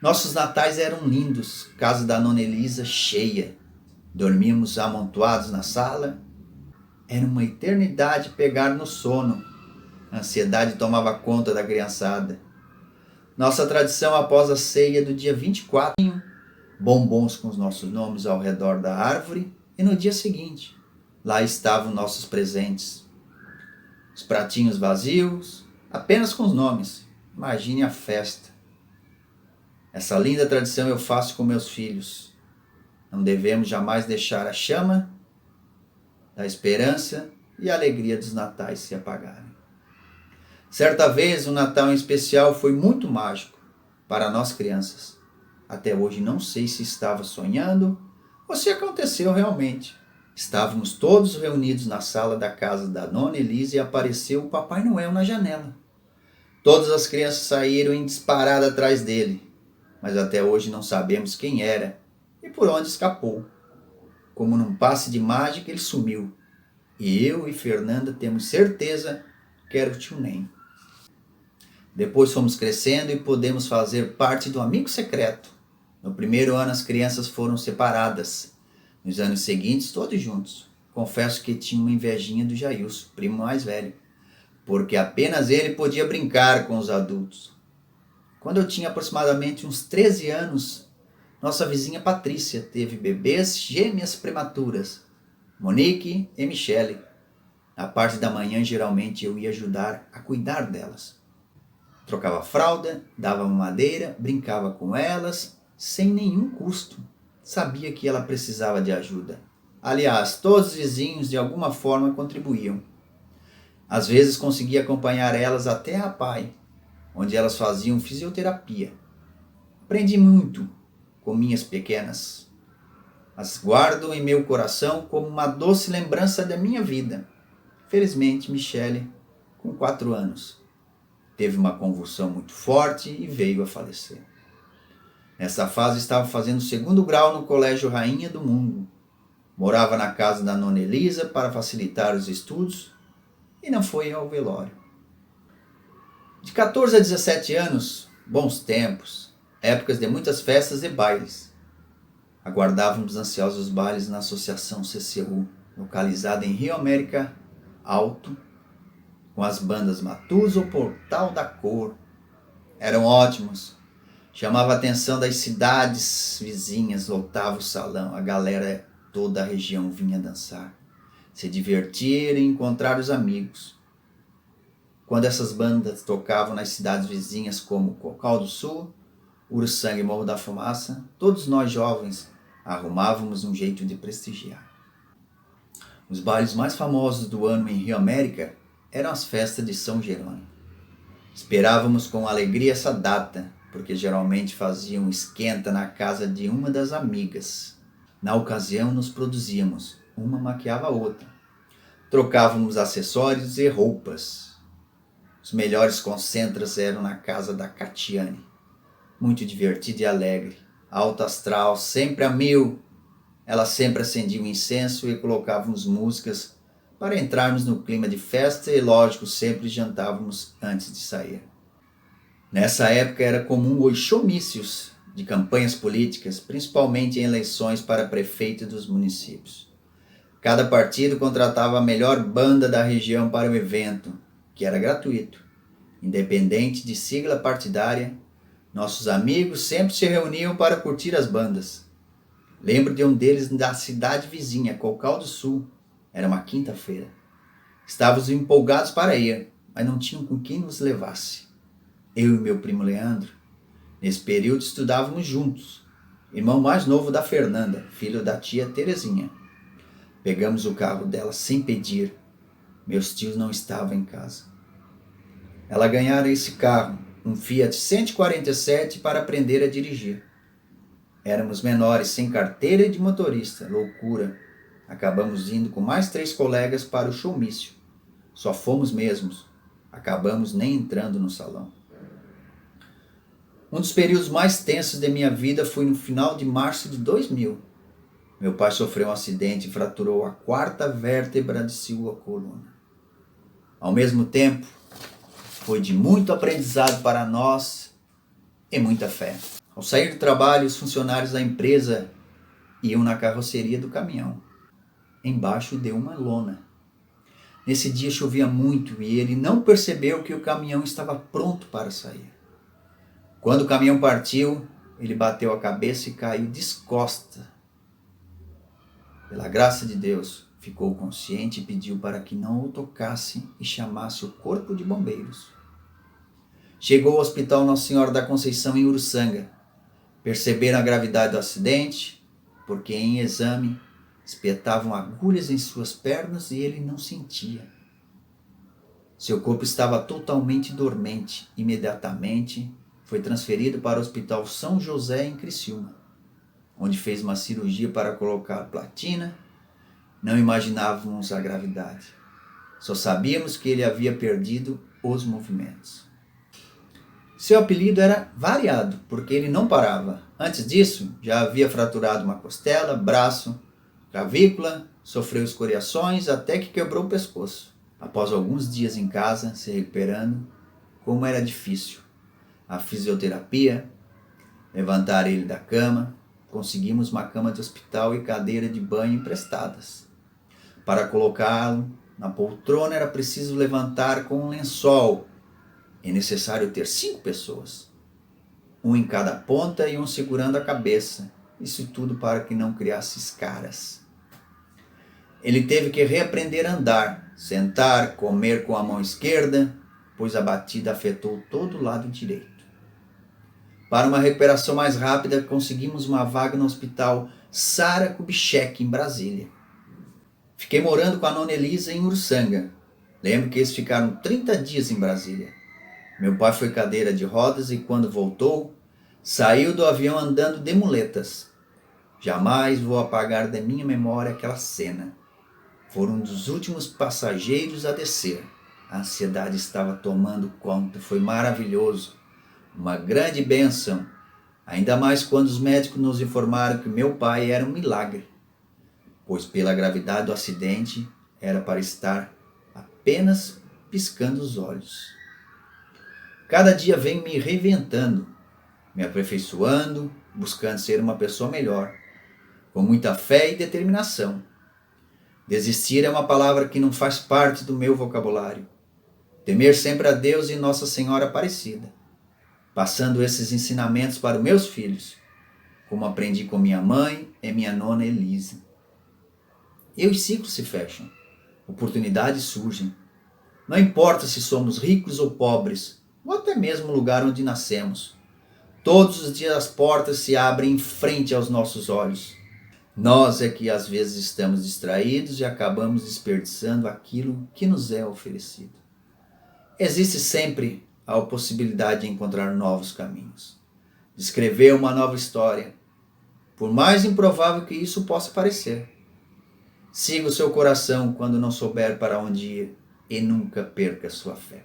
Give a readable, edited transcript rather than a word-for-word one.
Nossos natais eram lindos, casa da Nona Elisa cheia. Dormíamos amontoados na sala. Era uma eternidade pegar no sono. A ansiedade tomava conta da criançada. Nossa tradição após a ceia do dia 24, bombons com os nossos nomes ao redor da árvore, e no dia seguinte, lá estavam nossos presentes. Os pratinhos vazios, apenas com os nomes. Imagine a festa. Essa linda tradição eu faço com meus filhos. Não devemos jamais deixar a chama da esperança e a alegria dos natais se apagarem. Certa vez, um Natal em especial foi muito mágico para nós crianças. Até hoje não sei se estava sonhando ou se aconteceu realmente. Estávamos todos reunidos na sala da casa da Nona Elisa e apareceu o Papai Noel na janela. Todas as crianças saíram em disparada atrás dele, mas até hoje não sabemos quem era e por onde escapou. Como num passe de mágica, ele sumiu. E eu e Fernanda temos certeza que era o tio Nem. Depois fomos crescendo e podemos fazer parte do amigo secreto. No primeiro ano as crianças foram separadas. Nos anos seguintes, todos juntos. Confesso que tinha uma invejinha do Jailson, primo mais velho, porque apenas ele podia brincar com os adultos. Quando eu tinha aproximadamente uns 13 anos, nossa vizinha Patrícia teve bebês gêmeas prematuras, Monique e Michele. Na parte da manhã, geralmente, eu ia ajudar a cuidar delas. Trocava fralda, dava mamadeira, brincava com elas, sem nenhum custo. Sabia que ela precisava de ajuda. Aliás, todos os vizinhos de alguma forma contribuíam. Às vezes conseguia acompanhar elas até a PAI, onde elas faziam fisioterapia. Aprendi muito com minhas pequenas. As guardo em meu coração como uma doce lembrança da minha vida. Felizmente, Michele, com 4 anos, teve uma convulsão muito forte e veio a falecer. Nessa fase estava fazendo 2º grau no Colégio Rainha do Mundo. Morava na casa da Nona Elisa para facilitar os estudos e não foi ao velório. De 14 a 17 anos, bons tempos, épocas de muitas festas e bailes. Aguardávamos ansiosos bailes na Associação CCU, localizada em Rio América Alto, com as bandas Matuso, Portal da Cor. Eram ótimos. Chamava a atenção das cidades vizinhas, lotava o salão, a galera toda a região vinha dançar, se divertir e encontrar os amigos. Quando essas bandas tocavam nas cidades vizinhas como Cocal do Sul, Uruçanga e Morro da Fumaça, todos nós jovens arrumávamos um jeito de prestigiar. Os bailes mais famosos do ano em Rio América eram as festas de São Jerônimo. Esperávamos com alegria essa data, porque geralmente faziam esquenta na casa de uma das amigas. Na ocasião nos produzíamos, uma maquiava a outra. Trocávamos acessórios e roupas. Os melhores concentras eram na casa da Catiane. Muito divertida e alegre, alto astral, sempre a mil. Ela sempre acendia um incenso e colocávamos músicas para entrarmos no clima de festa e, lógico, sempre jantávamos antes de sair. Nessa época era comum os showmícios de campanhas políticas, principalmente em eleições para prefeito dos municípios. Cada partido contratava a melhor banda da região para o evento, que era gratuito. Independente de sigla partidária, nossos amigos sempre se reuniam para curtir as bandas. Lembro de um deles da cidade vizinha, Cocal do Sul. Era uma quinta-feira. Estávamos empolgados para ir, mas não tinham com quem nos levasse. Eu e meu primo Leandro, nesse período estudávamos juntos, irmão mais novo da Fernanda, filho da tia Terezinha. Pegamos o carro dela sem pedir. Meus tios não estavam em casa. Ela ganhara esse carro, um Fiat 147, para aprender a dirigir. Éramos menores, sem carteira de motorista, loucura. Acabamos indo com mais 3 colegas para o showmício. Só fomos mesmos. Acabamos nem entrando no salão. Um dos períodos mais tensos de minha vida foi no final de março de 2000. Meu pai sofreu um acidente e fraturou a 4ª vértebra de sua coluna. Ao mesmo tempo, foi de muito aprendizado para nós e muita fé. Ao sair do trabalho, os funcionários da empresa iam na carroceria do caminhão. Embaixo deu uma lona. Nesse dia chovia muito e ele não percebeu que o caminhão estava pronto para sair. Quando o caminhão partiu, ele bateu a cabeça e caiu descosta. Pela graça de Deus, ficou consciente e pediu para que não o tocasse e chamasse o corpo de bombeiros. Chegou ao Hospital Nossa Senhora da Conceição em Uruçanga. Perceberam a gravidade do acidente, porque em exame espetavam agulhas em suas pernas e ele não sentia. Seu corpo estava totalmente dormente. Imediatamente foi transferido para o Hospital São José em Criciúma, onde fez uma cirurgia para colocar platina. Não imaginávamos a gravidade. Só sabíamos que ele havia perdido os movimentos. Seu apelido era Variado, porque ele não parava. Antes disso, já havia fraturado uma costela, braço, clavícula, sofreu escoriações até que quebrou o pescoço. Após alguns dias em casa, se recuperando, como era difícil a fisioterapia, levantar ele da cama, conseguimos uma cama de hospital e cadeira de banho emprestadas. Para colocá-lo na poltrona era preciso levantar com um lençol. É necessário ter 5 pessoas, um em cada ponta e um segurando a cabeça. Isso tudo para que não criasse escaras. Ele teve que reaprender a andar, sentar, comer com a mão esquerda, pois a batida afetou todo o lado direito. Para uma recuperação mais rápida, conseguimos uma vaga no Hospital Sara Kubitschek, em Brasília. Fiquei morando com a Nona Elisa em Uruçanga. Lembro que eles ficaram 30 dias em Brasília. Meu pai foi cadeira de rodas e quando voltou, saiu do avião andando de muletas. Jamais vou apagar da minha memória aquela cena. Foram um dos últimos passageiros a descer. A ansiedade estava tomando conta. Foi maravilhoso. Uma grande bênção. Ainda mais quando os médicos nos informaram que meu pai era um milagre. Pois pela gravidade do acidente, era para estar apenas piscando os olhos. Cada dia venho me reinventando, me aperfeiçoando, buscando ser uma pessoa melhor, com muita fé e determinação. Desistir é uma palavra que não faz parte do meu vocabulário. Temer sempre a Deus e Nossa Senhora Aparecida, passando esses ensinamentos para os meus filhos, como aprendi com minha mãe e minha Nona Elisa. E os ciclos se fecham, oportunidades surgem. Não importa se somos ricos ou pobres, ou até mesmo o lugar onde nascemos. Todos os dias as portas se abrem em frente aos nossos olhos. Nós é que às vezes estamos distraídos e acabamos desperdiçando aquilo que nos é oferecido. Existe sempre a possibilidade de encontrar novos caminhos, de escrever uma nova história, por mais improvável que isso possa parecer. Siga o seu coração quando não souber para onde ir e nunca perca sua fé.